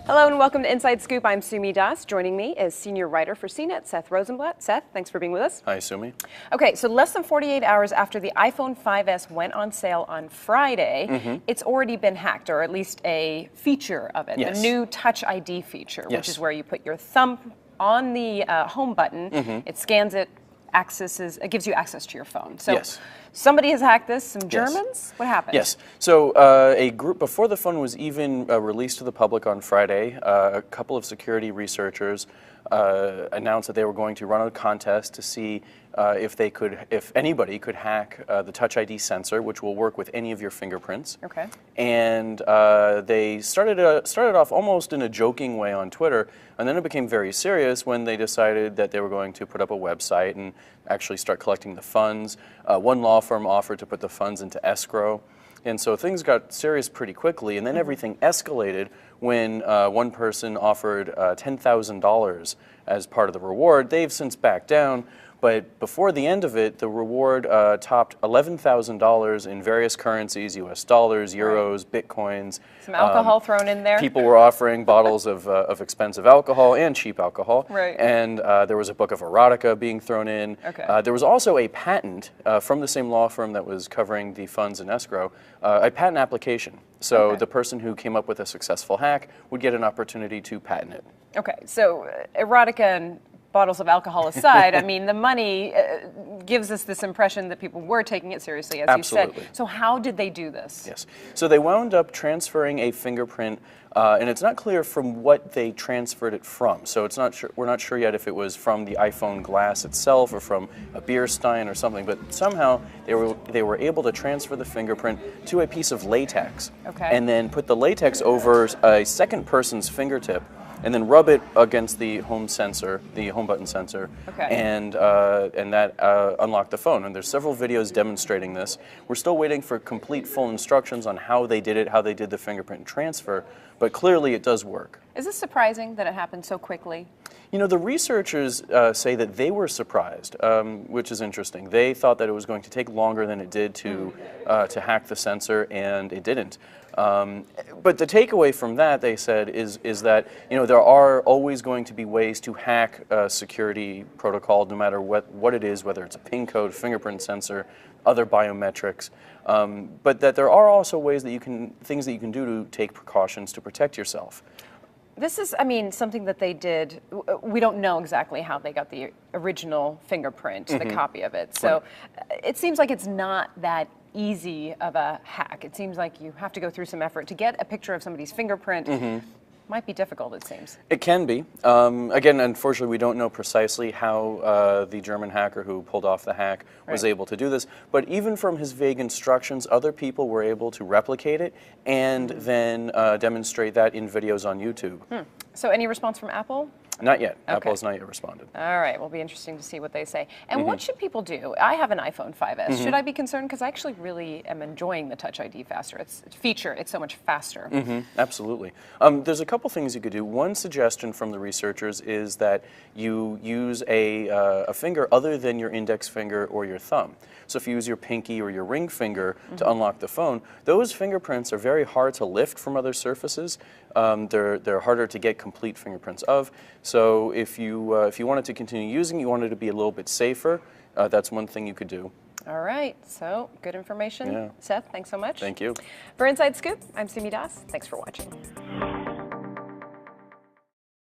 Hello and welcome to Inside Scoop. I'm Sumi Das. Joining me is senior writer for CNET, Seth Rosenblatt. Seth, thanks for being with us. Hi, Sumi. Okay, so less than 48 hours after the iPhone 5S went on sale on Friday, it's already been hacked, or at least a feature of it, Yes. a new Touch ID feature, Yes. which is where you put your thumb on the home button, it scans it, it gives you access to your phone. So Yes. somebody has hacked this, some Yes. Germans? What happened? Yes. So a group, before the phone was even released to the public on Friday, a couple of security researchers announced that they were going to run a contest to see if anybody could hack the Touch ID sensor, which will work with any of your fingerprints. Okay. And they started off almost in a joking way on Twitter, and then it became very serious when they decided that they were going to put up a website and actually start collecting the funds. One law firm offered to put the funds into escrow. And so things got serious pretty quickly, and then everything escalated when one person offered $10,000 as part of the reward. They've since backed down, but before the end of it, the reward topped $11,000 in various currencies, US dollars, euros, bitcoins. Some alcohol thrown in there. People were offering bottles of expensive alcohol and cheap alcohol. Right. And there was a book of erotica being thrown in. Okay. There was also a patent from the same law firm that was covering the funds in escrow, a patent application. So the person who came up with a successful hack would get an opportunity to patent it. Okay, so erotica and bottles of alcohol aside, I mean, the money gives us this impression that people were taking it seriously, as Absolutely. you said. So how did they do this? Yes. So they wound up transferring a fingerprint, and it's not clear from what they transferred it from. So it's not sure, we're not sure yet if it was from the iPhone glass itself or from a beer stein or something, but somehow they were able to transfer the fingerprint to a piece of latex. Okay. And then put the latex over a second person's fingertip, and then rub it against the home sensor, the home button sensor, Okay. and that unlocked the phone. And there's several videos demonstrating this. We're still waiting for complete full instructions on how they did it, how they did the fingerprint transfer, but clearly it does work. Is this surprising that it happened so quickly? You know, the researchers say that they were surprised, which is interesting. They thought that it was going to take longer than it did to hack the sensor, and it didn't. But the takeaway from that, they said, is that there are always going to be ways to hack a security protocol, no matter what it is, whether it's a PIN code, fingerprint sensor, other biometrics. But that there are also ways that things that you can do to take precautions to protect yourself. This is, I mean, something that they did. We don't know exactly how they got the original fingerprint, the copy of it. So it seems like it's not that easy of a hack. It seems like you have to go through some effort to get a picture of somebody's fingerprint. Might be difficult, it seems. It can be. Again, unfortunately, we don't know precisely how the German hacker who pulled off the hack was able to do this. But even from his vague instructions, other people were able to replicate it and then demonstrate that in videos on YouTube. So any response from Apple? Not yet. Okay. Apple has not yet responded. All right, will be interesting to see what they say. And what should people do? I have an iPhone 5S. Should I be concerned? Because I actually really am enjoying the Touch ID feature. It's so much faster. Absolutely. There's a couple things you could do. One suggestion from the researchers is that you use a finger other than your index finger or your thumb. So if you use your pinky or your ring finger to unlock the phone, those fingerprints are very hard to lift from other surfaces. They're harder to get complete fingerprints of. So if you wanted to continue using, you wanted to be a little bit safer, that's one thing you could do. All right, so good information. Yeah. Seth, thanks so much. Thank you. For Inside Scoop, I'm Sumi Das. Thanks for watching.